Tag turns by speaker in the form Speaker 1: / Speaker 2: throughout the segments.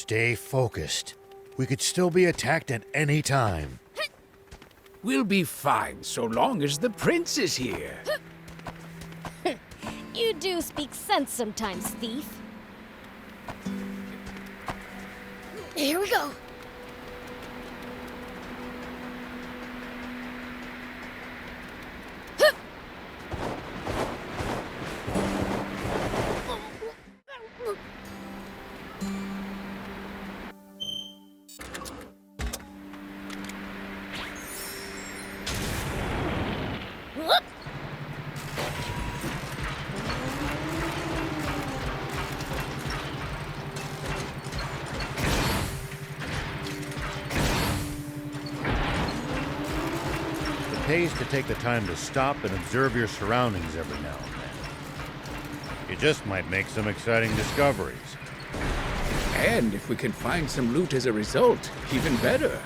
Speaker 1: Stay focused. We could still be attacked at any time.
Speaker 2: We'll be fine so long as the prince is here.
Speaker 3: You do speak sense sometimes, thief. Here we go.
Speaker 1: It pays to take the time to stop and observe your surroundings every now and then. You just might make some exciting discoveries.
Speaker 2: And if we can find some loot as a result, even better.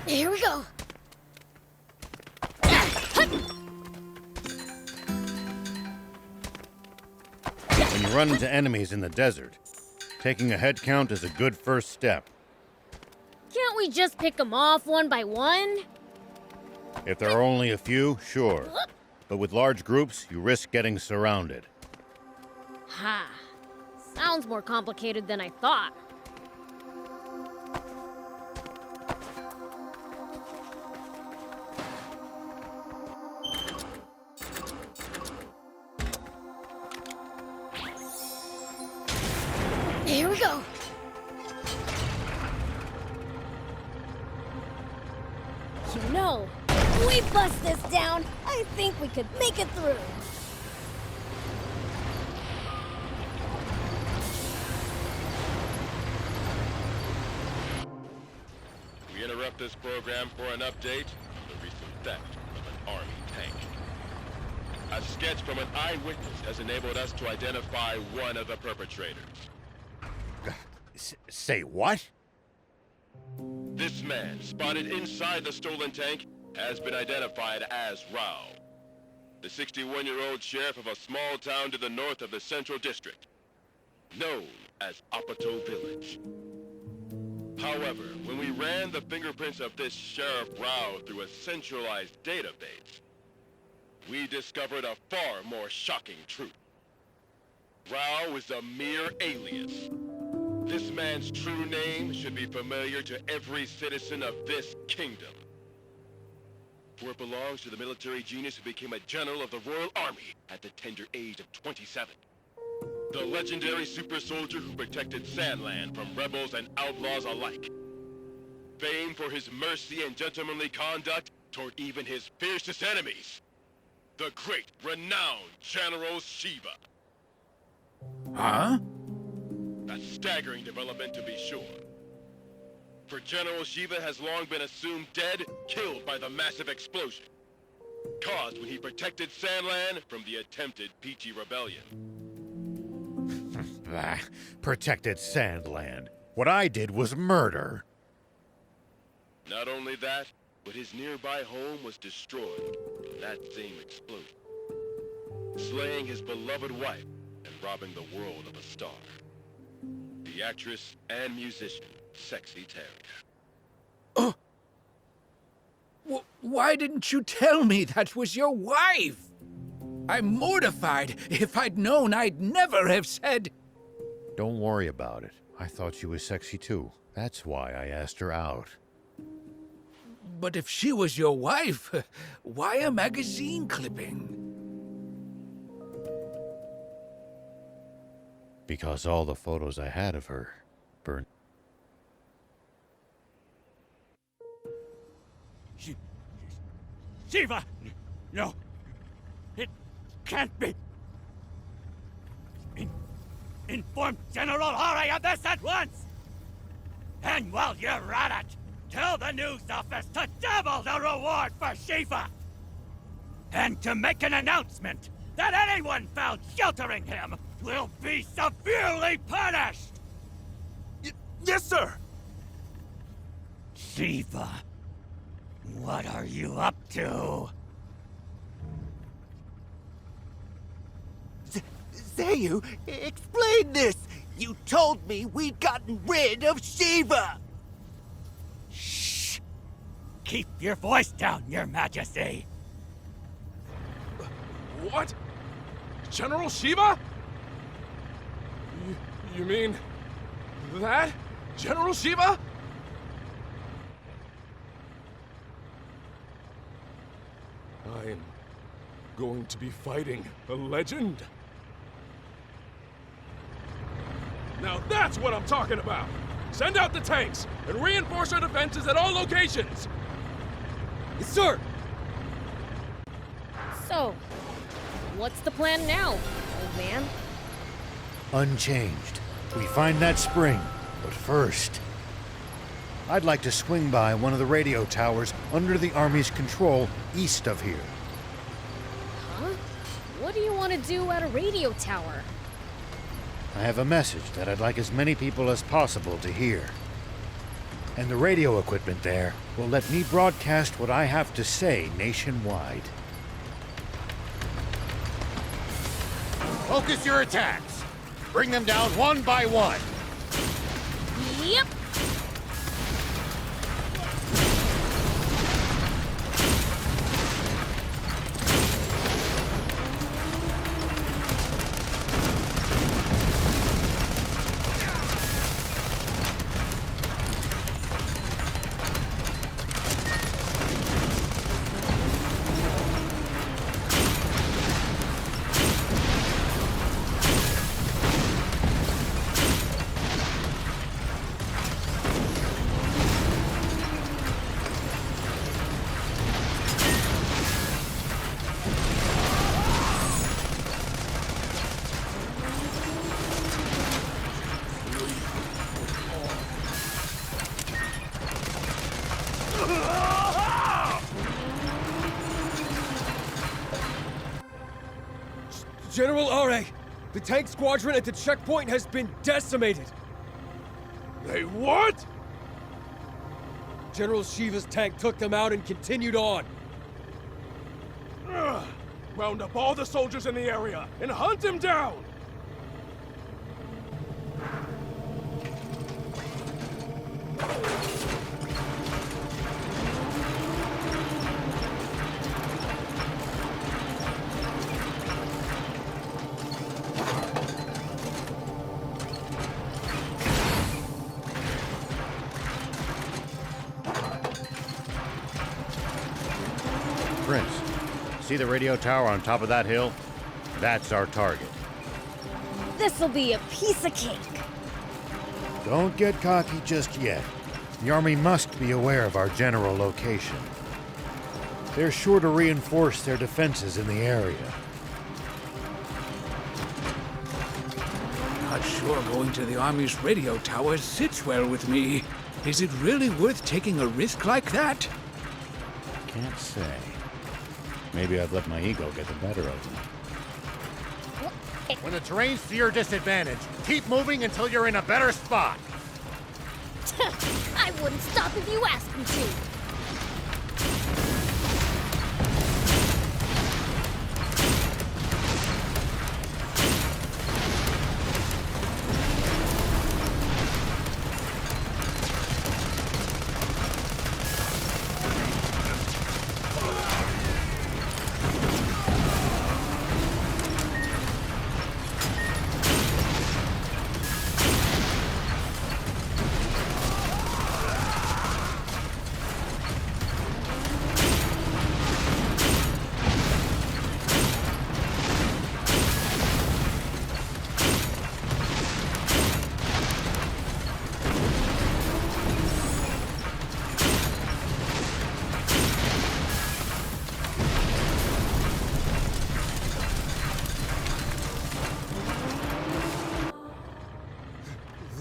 Speaker 3: Here we go.
Speaker 1: When you run into enemies in the desert, taking a head count is a good first step.
Speaker 3: Can't we just pick them off one by one?
Speaker 1: If there are only a few, sure. But with large groups, you risk getting surrounded.
Speaker 3: Ha. Sounds more complicated than I thought. Here we go. You know, if we bust this down, I think we could make it through.
Speaker 4: We interrupt this program for an update on the recent theft of an army tank. A sketch from an eyewitness has enabled us to identify one of the perpetrators.
Speaker 1: Say what?
Speaker 4: This man, spotted inside the stolen tank, has been identified as Rao, the 61-year-old sheriff of a small town to the north of the Central District, known as Apato Village. However, when we ran the fingerprints of this Sheriff Rao through a centralized database, we discovered a far more shocking truth. Rao is a mere alias. This man's true name should be familiar to every citizen of this kingdom. For it belongs to the military genius who became a general of the Royal Army at the tender age of 27. The legendary super soldier who protected Sandland from rebels and outlaws alike. Famed for his mercy and gentlemanly conduct toward even his fiercest enemies. The great, renowned General Shiva.
Speaker 2: Huh?
Speaker 4: A staggering development, to be sure. For General Shiva has long been assumed dead, killed by the massive explosion caused when he protected Sandland from the attempted Peachy Rebellion.
Speaker 1: Protected Sandland. What I did was murder.
Speaker 4: Not only that, but his nearby home was destroyed in that same explosion, slaying his beloved wife and robbing the world of a star. The actress and musician, Sexy Terry.
Speaker 2: Why didn't you tell me that was your wife? I'm mortified. If I'd known, I'd never have said...
Speaker 1: Don't worry about it. I thought she was sexy too. That's why I asked her out.
Speaker 2: But if she was your wife, why a magazine clipping?
Speaker 1: Because all the photos I had of her burned.
Speaker 5: Shiva! No! It can't be! Inform General Hari of this at once! And while you're at it, tell the news office to double the reward for Shiva! And to make an announcement that anyone found sheltering him will be severely punished!
Speaker 6: Yes, sir!
Speaker 5: Shiva, what are you up to?
Speaker 6: Zayu, explain this! You told me we'd gotten rid of Shiva!
Speaker 5: Shh! Keep your voice down, Your Majesty!
Speaker 7: What? General Shiva? You mean... that? General Shiva? I'm going to be fighting a legend. Now that's what I'm talking about! Send out the tanks and reinforce our defenses at all locations!
Speaker 6: Yes, sir!
Speaker 3: So, what's the plan now, old man?
Speaker 1: Unchanged. We find that spring, but first... I'd like to swing by one of the radio towers under the Army's control east of here.
Speaker 3: Huh? What do you want to do at a radio tower?
Speaker 1: I have a message that I'd like as many people as possible to hear. And the radio equipment there will let me broadcast what I have to say nationwide. Focus your attacks. Bring them down one by one.
Speaker 3: Yep.
Speaker 8: General Are, the tank squadron at the checkpoint has been decimated.
Speaker 7: They what?
Speaker 8: General Shiva's tank took them out and continued on.
Speaker 7: Round up all the soldiers in the area and hunt him down!
Speaker 1: Prince, see the radio tower on top of that hill? That's our target.
Speaker 3: This'll be a piece of cake.
Speaker 1: Don't get cocky just yet. The Army must be aware of our general location. They're sure to reinforce their defenses in the area.
Speaker 2: Not sure going to the Army's radio tower sits well with me. Is it really worth taking a risk like that?
Speaker 1: Can't say. Maybe I've let my ego get the better of me. When the terrain's to your disadvantage, keep moving until you're in a better spot.
Speaker 3: I wouldn't stop if you asked me to.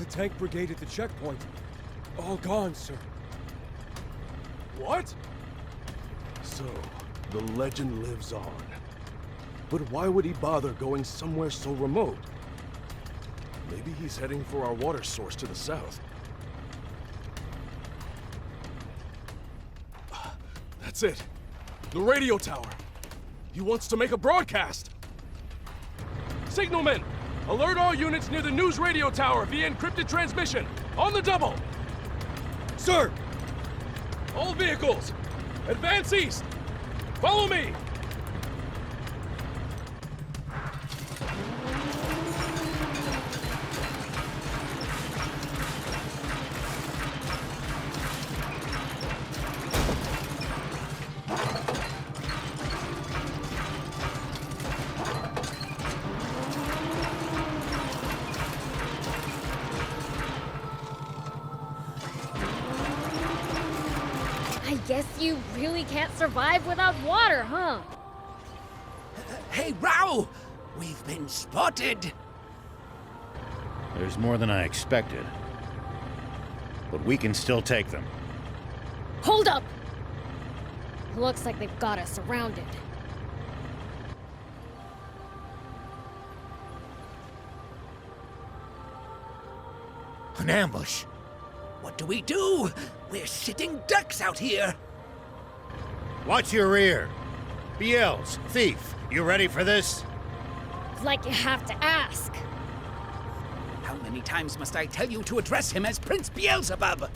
Speaker 8: Tank brigade at the checkpoint. All gone, sir.
Speaker 7: What? So, the legend lives on.
Speaker 8: But why would he bother going somewhere so remote? Maybe he's heading for our water source to the south. That's it. The radio tower. He wants to make a broadcast. Signalman, alert all units near the news radio tower via encrypted transmission. On the double. Sir! All vehicles, advance east. Follow me.
Speaker 3: I guess you really can't survive without water, huh?
Speaker 2: Hey, Rao! We've been spotted!
Speaker 1: There's more than I expected. But we can still take them.
Speaker 3: Hold up! Looks like they've got us surrounded.
Speaker 2: An ambush! What do we do? We're sitting ducks out here!
Speaker 1: Watch your rear. BLs, Thief, you ready for this?
Speaker 3: Like you have to ask.
Speaker 2: How many times must I tell you to address him as Prince Beelzebub?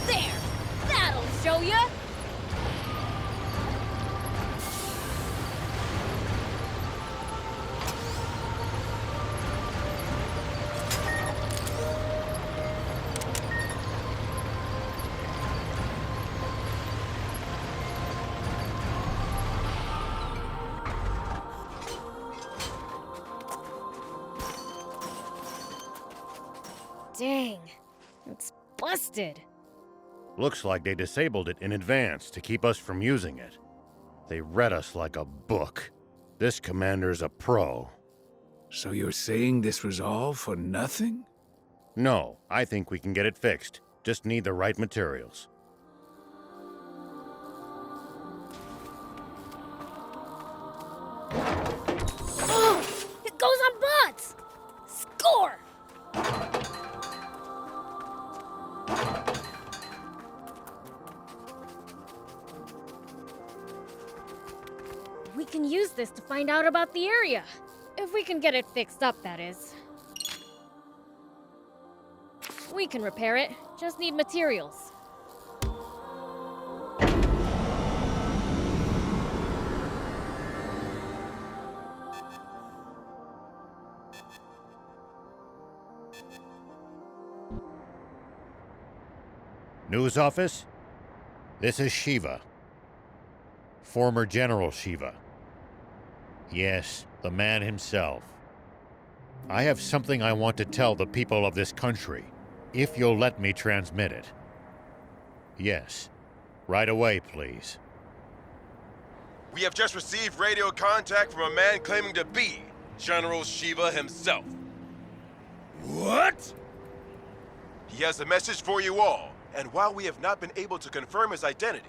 Speaker 3: There! That'll show ya! Dang, it's busted.
Speaker 1: Looks like they disabled it in advance to keep us from using it. They read us like a book. This commander's a pro.
Speaker 2: So you're saying this was all for nothing?
Speaker 1: No, I think we can get it fixed. Just need the right materials.
Speaker 3: Oh! It goes on butts! Score! We can use this to find out about the area. If we can get it fixed up, that is. We can repair it, just need materials.
Speaker 1: News office? This is Shiva. Former General Shiva. Yes, the man himself. I have something I want to tell the people of this country, if you'll let me transmit it. Yes, right away, please.
Speaker 4: We have just received radio contact from a man claiming to be General Shiva himself.
Speaker 2: What?
Speaker 4: He has a message for you all, and while we have not been able to confirm his identity,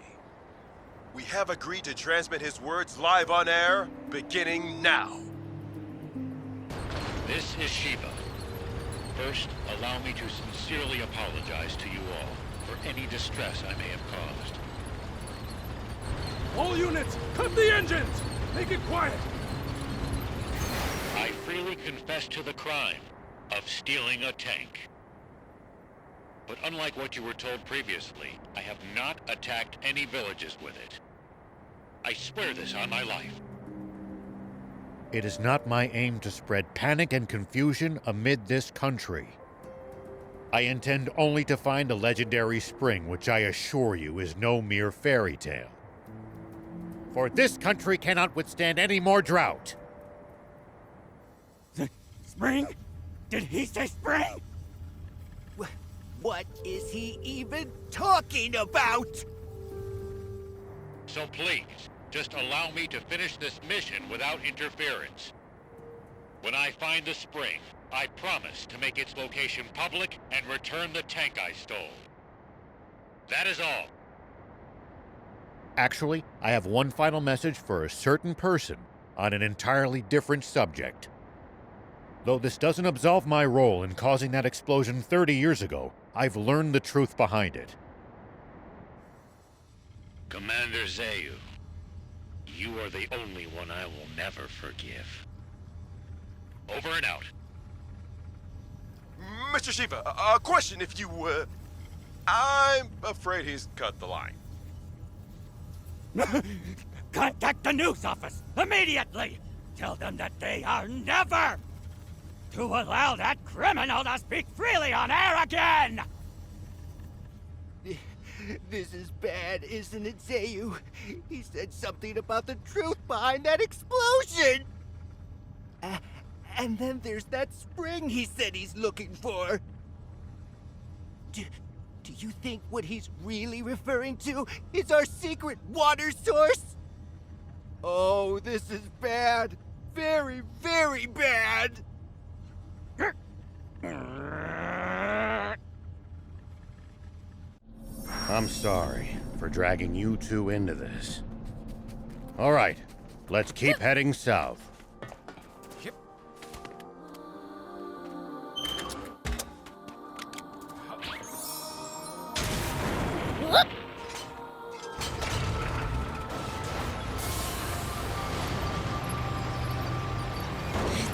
Speaker 4: we have agreed to transmit his words live on air, beginning now.
Speaker 9: This is Shiva. First, allow me to sincerely apologize to you all for any distress I may have caused.
Speaker 7: All units, cut the engines! Make it quiet!
Speaker 9: I freely confess to the crime of stealing a tank. But unlike what you were told previously, I have not attacked any villages with it. I swear this on my life.
Speaker 1: It is not my aim to spread panic and confusion amid this country. I intend only to find a legendary spring, which I assure you is no mere fairy tale. For this country cannot withstand any more drought.
Speaker 5: Spring? Did he say spring?
Speaker 6: What is he even talking about?
Speaker 9: So please, just allow me to finish this mission without interference. When I find the spring, I promise to make its location public and return the tank I stole. That is all.
Speaker 1: Actually, I have one final message for a certain person on an entirely different subject. Though this doesn't absolve my role in causing that explosion 30 years ago, I've learned the truth behind it.
Speaker 9: Commander Zayu, you are the only one I will never forgive. Over and out.
Speaker 10: Mr. Shiva, a question if you, I'm afraid he's cut the line.
Speaker 5: Contact the news office immediately! Tell them that they are never to allow that criminal to speak freely on air again!
Speaker 6: This is bad, isn't it, Zayu? He said something about the truth behind that explosion! And then there's that spring he said he's looking for. Do you think what he's really referring to is our secret water source? Oh, this is bad. Very, very bad.
Speaker 1: I'm sorry for dragging you two into this. All right, let's keep heading south.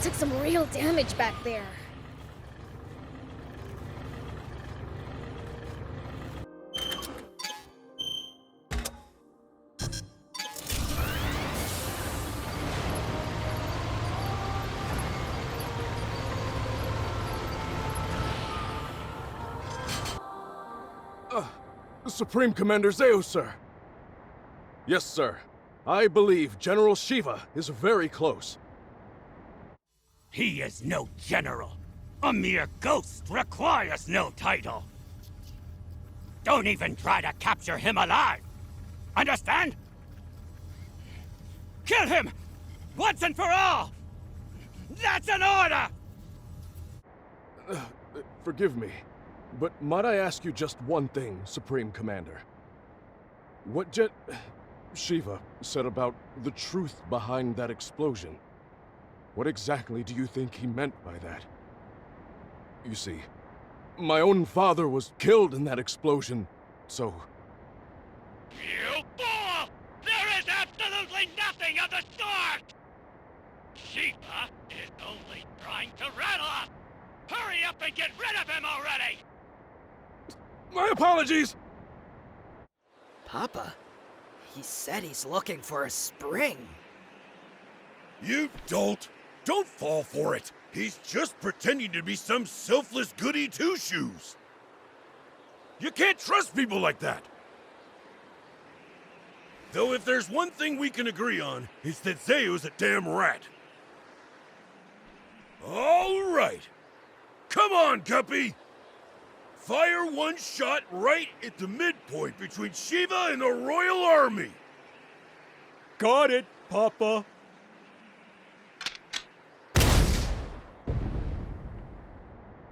Speaker 3: Took some real damage back there.
Speaker 7: Supreme Commander Zayu, sir. Yes, sir. I believe General Shiva is very close.
Speaker 5: He is no general. A mere ghost requires no title. Don't even try to capture him alive. Understand? Kill him! Once and for all! That's an order!
Speaker 7: Forgive me, but might I ask you just one thing, Supreme Commander? What Shiva said about the truth behind that explosion. What exactly do you think he meant by that? You see, my own father was killed in that explosion, so...
Speaker 5: You fool! There is absolutely nothing of the sort! Shiva is only trying to rattle us! Hurry up and get rid of him already!
Speaker 7: My apologies!
Speaker 11: Papa, he said he's looking for a spring.
Speaker 12: You dolt! Don't fall for it! He's just pretending to be some selfless goody two-shoes! You can't trust people like that! Though if there's one thing we can agree on, it's that Zayu's a damn rat. All right! Come on, Guppy! Fire one shot right at the midpoint between Shiva and the Royal Army!
Speaker 8: Got it, Papa.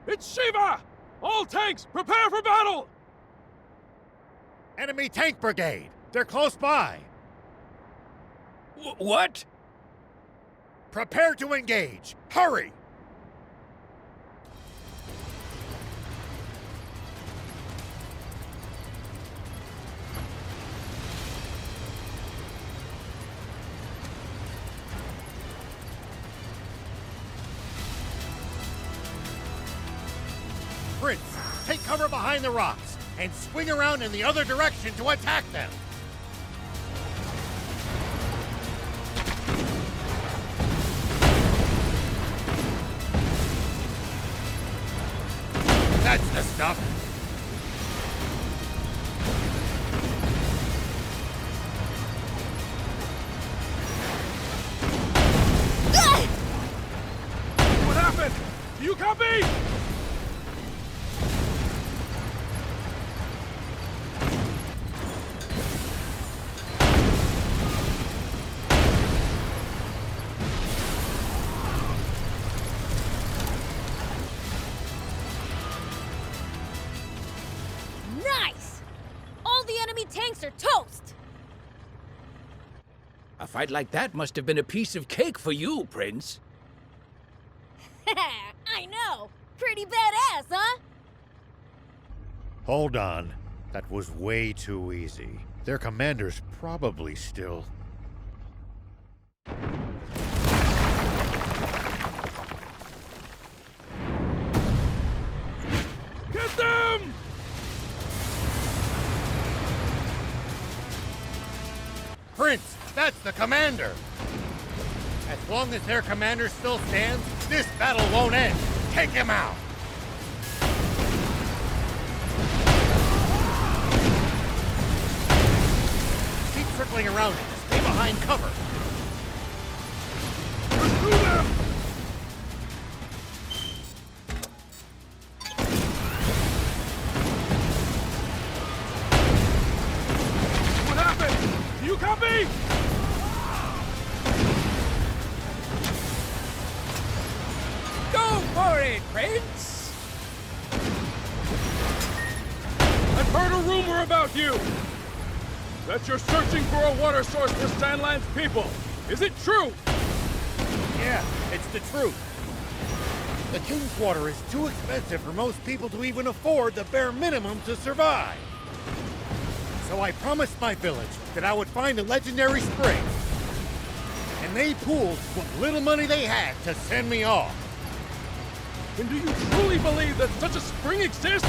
Speaker 7: It's Shiva! All tanks, prepare for battle!
Speaker 1: Enemy tank brigade! They're close by!
Speaker 2: What?
Speaker 1: Prepare to engage! Hurry! cover behind the rocks and swing around in the other direction to attack them. That's the stuff.
Speaker 8: What happened? Do you copy?
Speaker 3: Nice! All the enemy tanks are toast!
Speaker 2: A fight like that must have been a piece of cake for you, Prince.
Speaker 3: I know! Pretty badass, huh?
Speaker 1: Hold on. That was way too easy. Their commander's probably still...
Speaker 8: Get them!
Speaker 1: Prince, that's the commander! As long as their commander still stands, this battle won't end. Take him out! Keep circling around him. Stay behind cover.
Speaker 8: Pursue them! What happened? Do you copy?
Speaker 2: Go for it, Prince!
Speaker 8: I've heard a rumor about you! That you're searching for a water source for Sandland's people. Is it true?
Speaker 1: Yeah, it's the truth. The King's Water is too expensive for most people to even afford the bare minimum to survive. So I promised my village that I would find a legendary spring. And they pooled what little money they had to send me off.
Speaker 8: And do you truly believe that such a spring exists?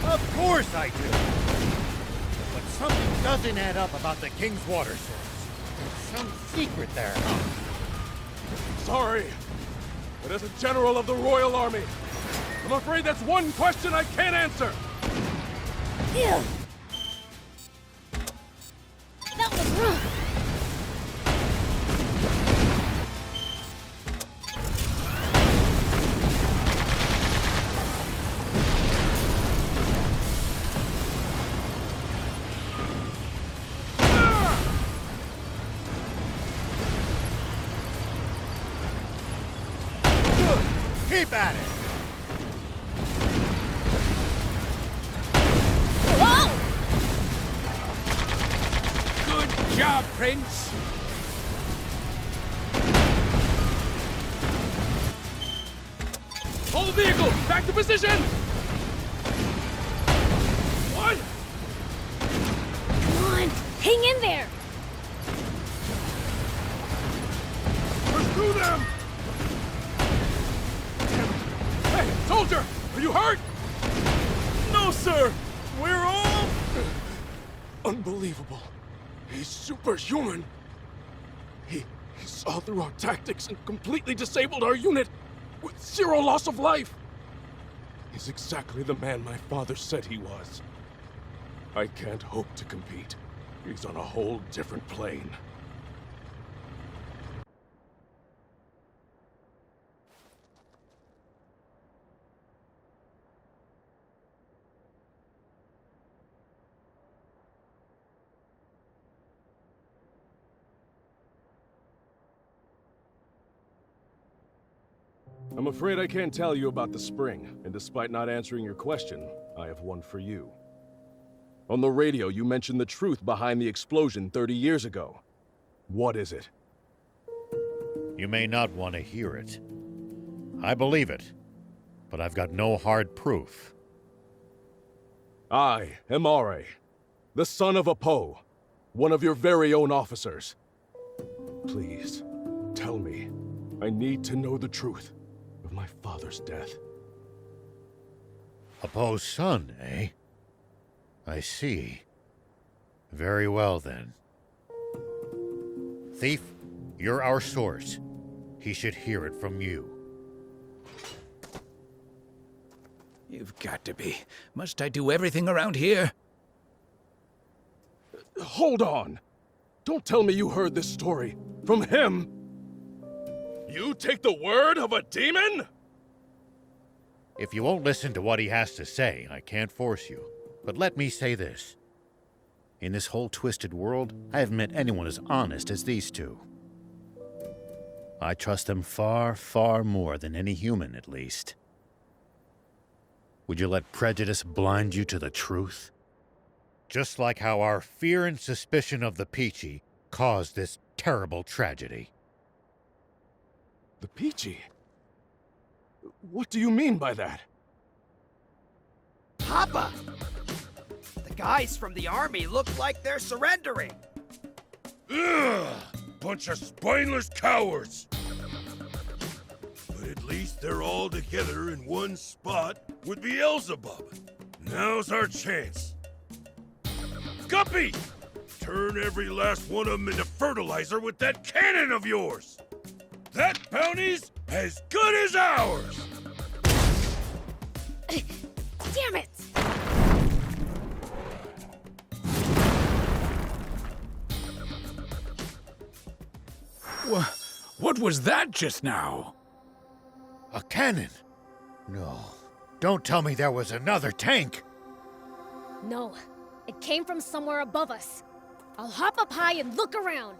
Speaker 1: Of course I do. But something doesn't add up about the King's Water source. There's some secret there, huh?
Speaker 8: Sorry, but as a general of the Royal Army, I'm afraid that's one question I can't answer.
Speaker 3: Ew. That was rough.
Speaker 1: Keep at it!
Speaker 3: Whoa!
Speaker 2: Good job, Prince!
Speaker 8: All vehicles, back to position! What?
Speaker 3: Come on, hang in there!
Speaker 8: Pursue them! Hey, soldier! Are you hurt? No, sir! We're all... Unbelievable. He's superhuman. He saw through our tactics and completely disabled our unit with 0 loss of life. He's exactly the man my father said he was. I can't hope to compete. He's on a whole different plane. I'm afraid I can't tell you about the spring, and despite not answering your question, I have one for you. On the radio, you mentioned the truth behind the explosion 30 years ago. What is it?
Speaker 1: You may not want to hear it. I believe it, but I've got no hard proof.
Speaker 7: I am Are, the son of Apo, one of your very own officers. Please, tell me. I need to know the truth of my father's death.
Speaker 1: A Poe's son, eh? I see. Very well, then. Thief, you're our source. He should hear it from you.
Speaker 2: You've got to be. Must I do everything around here?
Speaker 7: Hold on! Don't tell me you heard this story from him! You take the word of a demon?!
Speaker 1: If you won't listen to what he has to say, I can't force you. But let me say this. In this whole twisted world, I haven't met anyone as honest as these two. I trust them far, far more than any human, at least. Would you let prejudice blind you to the truth? Just like how our fear and suspicion of the Peachy caused this terrible tragedy.
Speaker 7: The Peachy? What do you mean by that?
Speaker 11: Papa! The guys from the army look like they're surrendering.
Speaker 12: Ugh! Bunch of spineless cowards! But at least they're all together in one spot with Beelzebub. Now's our chance. Guppy! Turn every last one of them into fertilizer with that cannon of yours! That bounty's as good as ours!
Speaker 3: Damn it!
Speaker 2: What was that just now?
Speaker 1: A cannon? No. Don't tell me there was another tank!
Speaker 3: No. It came from somewhere above us. I'll hop up high and look around.